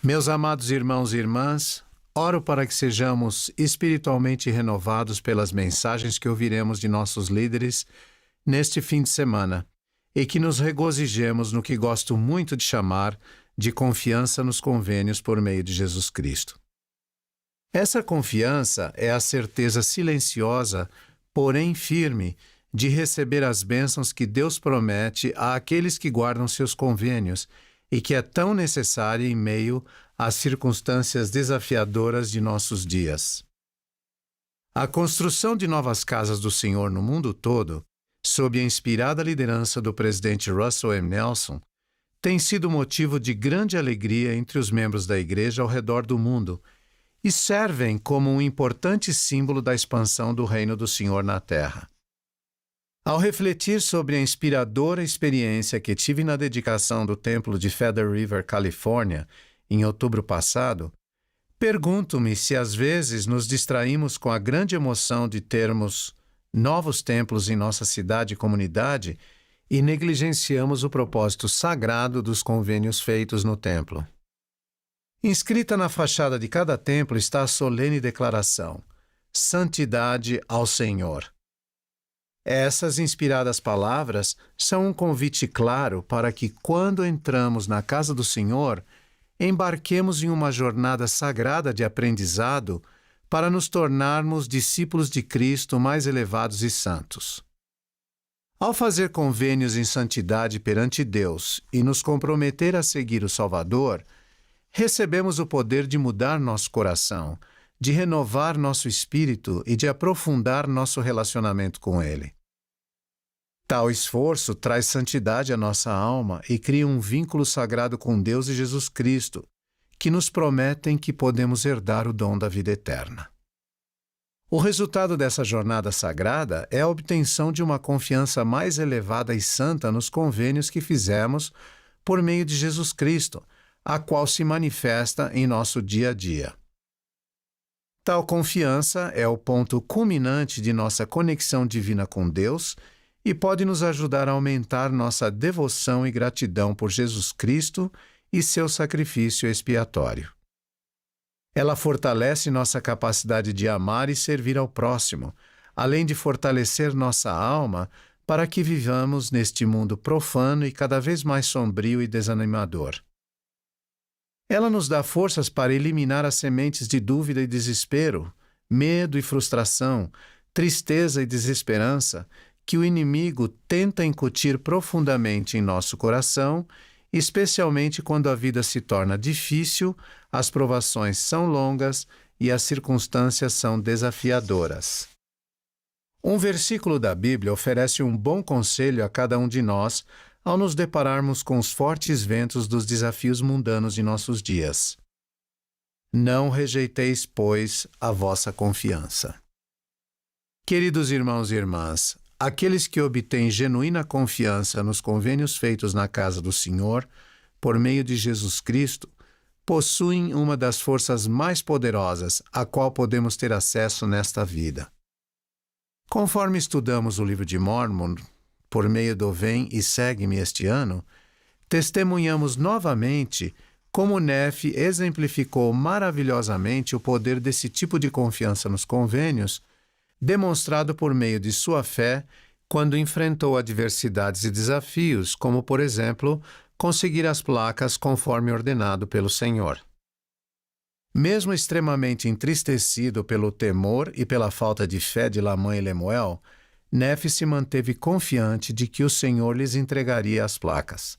Meus amados irmãos e irmãs, oro para que sejamos espiritualmente renovados pelas mensagens que ouviremos de nossos líderes neste fim de semana e que nos regozijemos no que gosto muito de chamar de confiança nos convênios por meio de Jesus Cristo. Essa confiança é a certeza silenciosa, porém firme, de receber as bênçãos que Deus promete àqueles que guardam seus convênios e que é tão necessária em meio às circunstâncias desafiadoras de nossos dias. A construção de novas casas do Senhor no mundo todo, sob a inspirada liderança do presidente Russell M. Nelson, tem sido motivo de grande alegria entre os membros da Igreja ao redor do mundo e servem como um importante símbolo da expansão do reino do Senhor na Terra. Ao refletir sobre a inspiradora experiência que tive na dedicação do templo de Feather River, Califórnia, em outubro passado, pergunto-me se às vezes nos distraímos com a grande emoção de termos novos templos em nossa cidade e comunidade e negligenciamos o propósito sagrado dos convênios feitos no templo. Inscrita na fachada de cada templo está a solene declaração: Santidade ao Senhor. Essas inspiradas palavras são um convite claro para que, quando entramos na casa do Senhor, embarquemos em uma jornada sagrada de aprendizado para nos tornarmos discípulos de Cristo mais elevados e santos. Ao fazer convênios em santidade perante Deus e nos comprometer a seguir o Salvador, recebemos o poder de mudar nosso coração, de renovar nosso espírito e de aprofundar nosso relacionamento com Ele. Tal esforço traz santidade à nossa alma e cria um vínculo sagrado com Deus e Jesus Cristo, que nos prometem que podemos herdar o dom da vida eterna. O resultado dessa jornada sagrada é a obtenção de uma confiança mais elevada e santa nos convênios que fizemos por meio de Jesus Cristo, a qual se manifesta em nosso dia a dia. Tal confiança é o ponto culminante de nossa conexão divina com Deus e pode nos ajudar a aumentar nossa devoção e gratidão por Jesus Cristo e seu sacrifício expiatório. Ela fortalece nossa capacidade de amar e servir ao próximo, além de fortalecer nossa alma para que vivamos neste mundo profano e cada vez mais sombrio e desanimador. Ela nos dá forças para eliminar as sementes de dúvida e desespero, medo e frustração, tristeza e desesperança que o inimigo tenta incutir profundamente em nosso coração, especialmente quando a vida se torna difícil, as provações são longas e as circunstâncias são desafiadoras. Um versículo da Bíblia oferece um bom conselho a cada um de nós ao nos depararmos com os fortes ventos dos desafios mundanos de nossos dias. Não rejeiteis, pois, a vossa confiança. Queridos irmãos e irmãs, aqueles que obtêm genuína confiança nos convênios feitos na casa do Senhor, por meio de Jesus Cristo, possuem uma das forças mais poderosas a qual podemos ter acesso nesta vida. Conforme estudamos o livro de Mórmon, por meio do Vem e Segue-me este ano, testemunhamos novamente como Nefe exemplificou maravilhosamente o poder desse tipo de confiança nos convênios, demonstrado por meio de sua fé quando enfrentou adversidades e desafios, como, por exemplo, conseguir as placas conforme ordenado pelo Senhor. Mesmo extremamente entristecido pelo temor e pela falta de fé de Lamã e Lemuel, Nefe se manteve confiante de que o Senhor lhes entregaria as placas.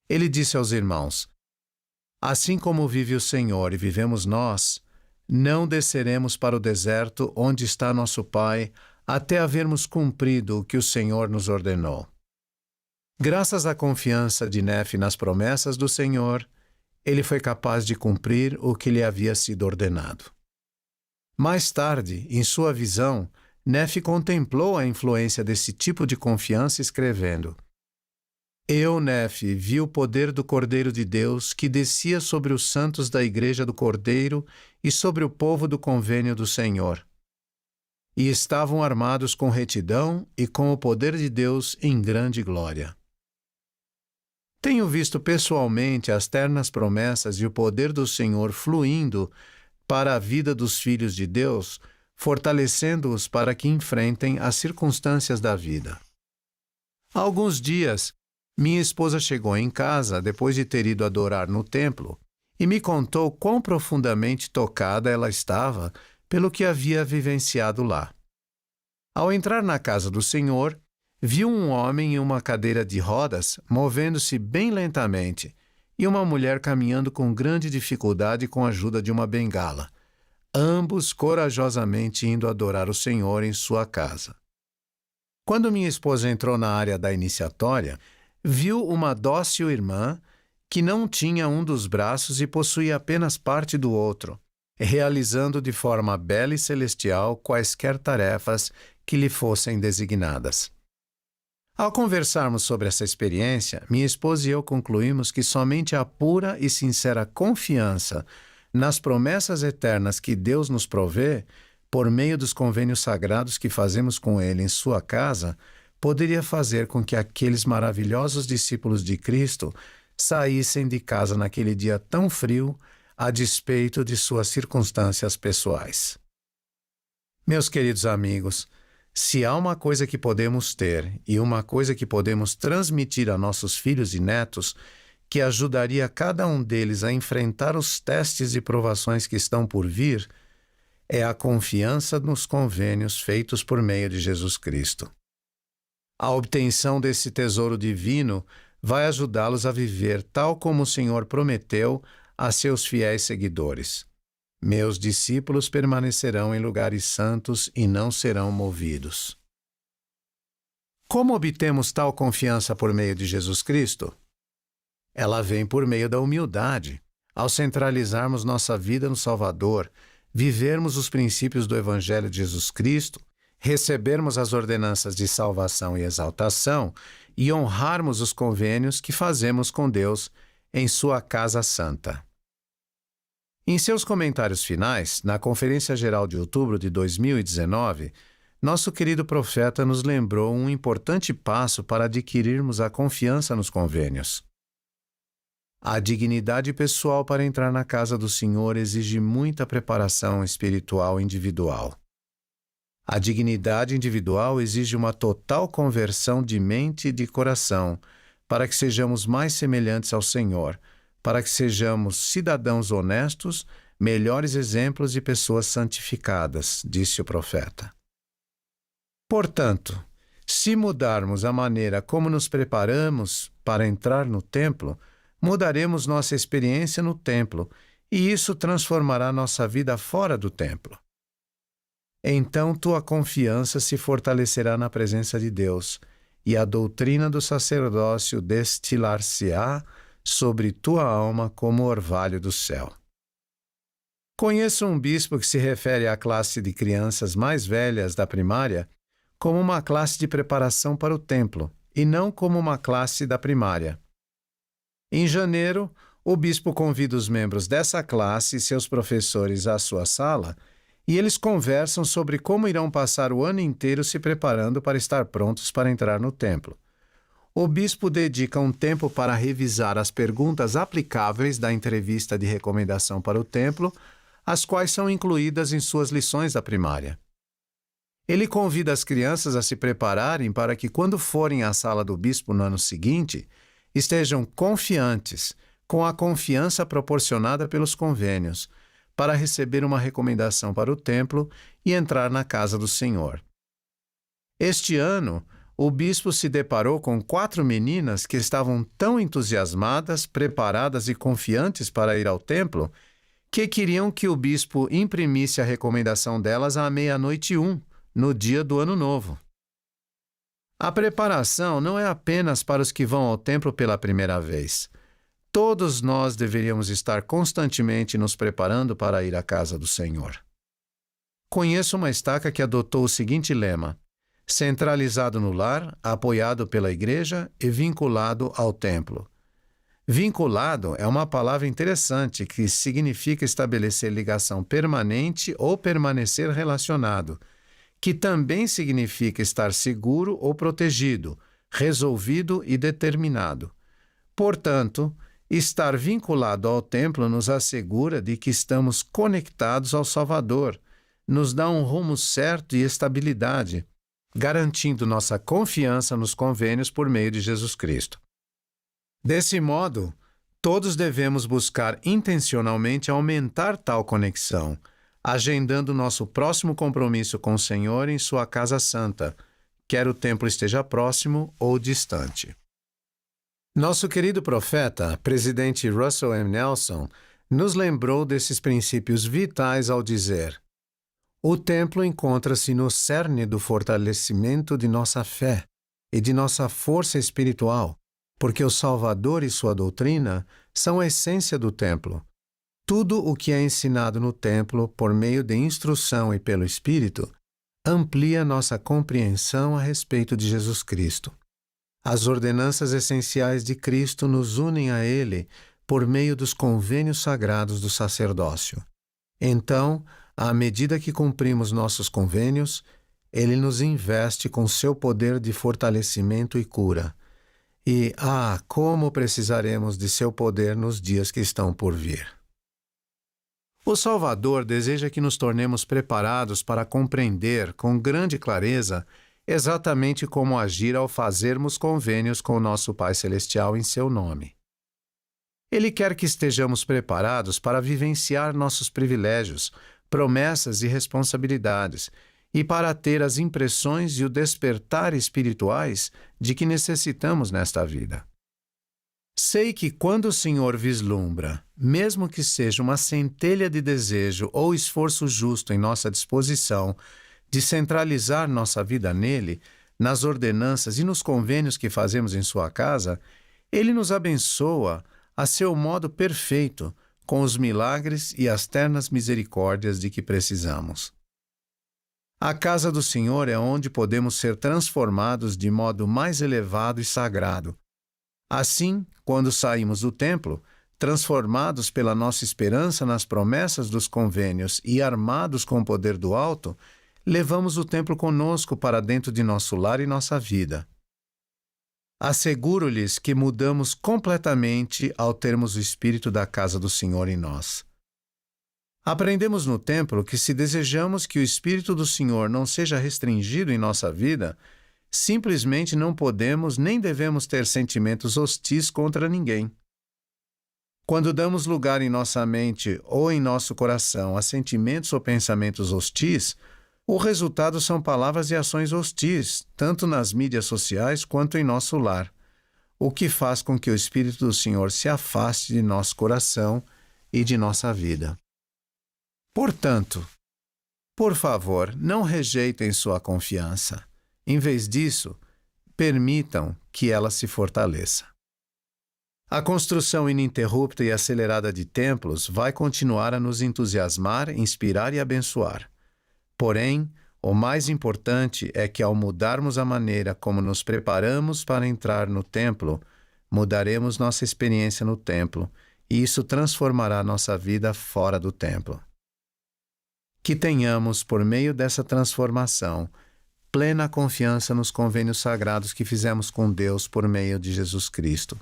Ele disse aos irmãos: Assim como vive o Senhor e vivemos nós, não desceremos para o deserto onde está nosso Pai, até havermos cumprido o que o Senhor nos ordenou. Graças à confiança de Nefe nas promessas do Senhor, ele foi capaz de cumprir o que lhe havia sido ordenado. Mais tarde, em sua visão, Nefe contemplou a influência desse tipo de confiança escrevendo: Eu, Nefe, vi o poder do Cordeiro de Deus que descia sobre os santos da Igreja do Cordeiro e sobre o povo do convênio do Senhor. E estavam armados com retidão e com o poder de Deus em grande glória. Tenho visto pessoalmente as ternas promessas e o poder do Senhor fluindo para a vida dos filhos de Deus, fortalecendo-os para que enfrentem as circunstâncias da vida. Há alguns dias, minha esposa chegou em casa depois de ter ido adorar no templo e me contou quão profundamente tocada ela estava pelo que havia vivenciado lá. Ao entrar na casa do Senhor, viu um homem em uma cadeira de rodas movendo-se bem lentamente e uma mulher caminhando com grande dificuldade com a ajuda de uma bengala, ambos corajosamente indo adorar o Senhor em sua casa. Quando minha esposa entrou na área da iniciatória, viu uma dócil irmã que não tinha um dos braços e possuía apenas parte do outro, realizando de forma bela e celestial quaisquer tarefas que lhe fossem designadas. Ao conversarmos sobre essa experiência, minha esposa e eu concluímos que somente a pura e sincera confiança nas promessas eternas que Deus nos provê, por meio dos convênios sagrados que fazemos com Ele em sua casa, poderia fazer com que aqueles maravilhosos discípulos de Cristo saíssem de casa naquele dia tão frio, a despeito de suas circunstâncias pessoais. Meus queridos amigos, se há uma coisa que podemos ter e uma coisa que podemos transmitir a nossos filhos e netos, que ajudaria cada um deles a enfrentar os testes e provações que estão por vir, é a confiança nos convênios feitos por meio de Jesus Cristo. A obtenção desse tesouro divino vai ajudá-los a viver tal como o Senhor prometeu a seus fiéis seguidores. Meus discípulos permanecerão em lugares santos e não serão movidos. Como obtemos tal confiança por meio de Jesus Cristo? Ela vem por meio da humildade, ao centralizarmos nossa vida no Salvador, vivermos os princípios do Evangelho de Jesus Cristo, recebermos as ordenanças de salvação e exaltação e honrarmos os convênios que fazemos com Deus em sua casa santa. Em seus comentários finais, na Conferência Geral de outubro de 2019, nosso querido profeta nos lembrou um importante passo para adquirirmos a confiança nos convênios. A dignidade pessoal para entrar na casa do Senhor exige muita preparação espiritual individual. A dignidade individual exige uma total conversão de mente e de coração, para que sejamos mais semelhantes ao Senhor, para que sejamos cidadãos honestos, melhores exemplos de pessoas santificadas, disse o profeta. Portanto, se mudarmos a maneira como nos preparamos para entrar no templo, mudaremos nossa experiência no templo, e isso transformará nossa vida fora do templo. Então tua confiança se fortalecerá na presença de Deus, e a doutrina do sacerdócio destilar-se-á sobre tua alma como orvalho do céu. Conheço um bispo que se refere à classe de crianças mais velhas da primária como uma classe de preparação para o templo, e não como uma classe da primária. Em janeiro, o bispo convida os membros dessa classe e seus professores à sua sala, e eles conversam sobre como irão passar o ano inteiro se preparando para estar prontos para entrar no templo. O bispo dedica um tempo para revisar as perguntas aplicáveis da entrevista de recomendação para o templo, as quais são incluídas em suas lições da primária. Ele convida as crianças a se prepararem para que, quando forem à sala do bispo no ano seguinte, estejam confiantes, com a confiança proporcionada pelos convênios, para receber uma recomendação para o templo e entrar na casa do Senhor. Este ano, o bispo se deparou com 4 meninas que estavam tão entusiasmadas, preparadas e confiantes para ir ao templo, que queriam que o bispo imprimisse a recomendação delas à 00:01, no dia do Ano Novo. A preparação não é apenas para os que vão ao templo pela primeira vez. Todos nós deveríamos estar constantemente nos preparando para ir à casa do Senhor. Conheço uma estaca que adotou o seguinte lema: centralizado no lar, apoiado pela igreja e vinculado ao templo. Vinculado é uma palavra interessante que significa estabelecer ligação permanente ou permanecer relacionado, que também significa estar seguro ou protegido, resolvido e determinado. Portanto, estar vinculado ao templo nos assegura de que estamos conectados ao Salvador, nos dá um rumo certo e estabilidade, garantindo nossa confiança nos convênios por meio de Jesus Cristo. Desse modo, todos devemos buscar intencionalmente aumentar tal conexão, agendando nosso próximo compromisso com o Senhor em sua casa santa, quer o templo esteja próximo ou distante. Nosso querido profeta, presidente Russell M. Nelson, nos lembrou desses princípios vitais ao dizer: o templo encontra-se no cerne do fortalecimento de nossa fé e de nossa força espiritual, porque o Salvador e sua doutrina são a essência do templo. Tudo o que é ensinado no templo, por meio de instrução e pelo Espírito, amplia nossa compreensão a respeito de Jesus Cristo. As ordenanças essenciais de Cristo nos unem a Ele por meio dos convênios sagrados do sacerdócio. Então, à medida que cumprimos nossos convênios, Ele nos investe com seu poder de fortalecimento e cura. E, como precisaremos de seu poder nos dias que estão por vir. O Salvador deseja que nos tornemos preparados para compreender com grande clareza exatamente como agir ao fazermos convênios com o nosso Pai Celestial em seu nome. Ele quer que estejamos preparados para vivenciar nossos privilégios, promessas e responsabilidades, e para ter as impressões e o despertar espirituais de que necessitamos nesta vida. Sei que quando o Senhor vislumbra, mesmo que seja uma centelha de desejo ou esforço justo em nossa disposição de centralizar nossa vida nele, nas ordenanças e nos convênios que fazemos em sua casa, Ele nos abençoa a seu modo perfeito, com os milagres e as ternas misericórdias de que precisamos. A casa do Senhor é onde podemos ser transformados de modo mais elevado e sagrado. Assim, quando saímos do templo, transformados pela nossa esperança nas promessas dos convênios e armados com o poder do alto, levamos o templo conosco para dentro de nosso lar e nossa vida. Asseguro-lhes que mudamos completamente ao termos o Espírito da casa do Senhor em nós. Aprendemos no templo que se desejamos que o Espírito do Senhor não seja restringido em nossa vida, simplesmente não podemos nem devemos ter sentimentos hostis contra ninguém. Quando damos lugar em nossa mente ou em nosso coração a sentimentos ou pensamentos hostis, o resultado são palavras e ações hostis, tanto nas mídias sociais quanto em nosso lar, o que faz com que o Espírito do Senhor se afaste de nosso coração e de nossa vida. Portanto, por favor, não rejeitem sua confiança. Em vez disso, permitam que ela se fortaleça. A construção ininterrupta e acelerada de templos vai continuar a nos entusiasmar, inspirar e abençoar. Porém, o mais importante é que ao mudarmos a maneira como nos preparamos para entrar no templo, mudaremos nossa experiência no templo, e isso transformará nossa vida fora do templo. Que tenhamos, por meio dessa transformação, plena confiança nos convênios sagrados que fizemos com Deus por meio de Jesus Cristo.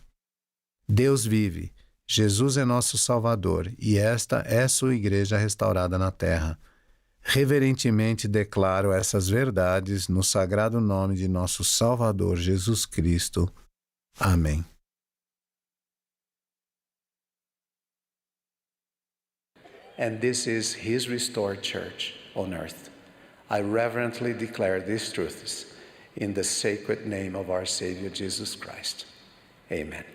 Deus vive, Jesus é nosso Salvador e esta é sua igreja restaurada na terra. Reverentemente declaro essas verdades no sagrado nome de nosso Salvador Jesus Cristo. Amém. And this is His restored church on earth. I reverently declare these truths in the sacred name of our Savior Jesus Christ. Amen.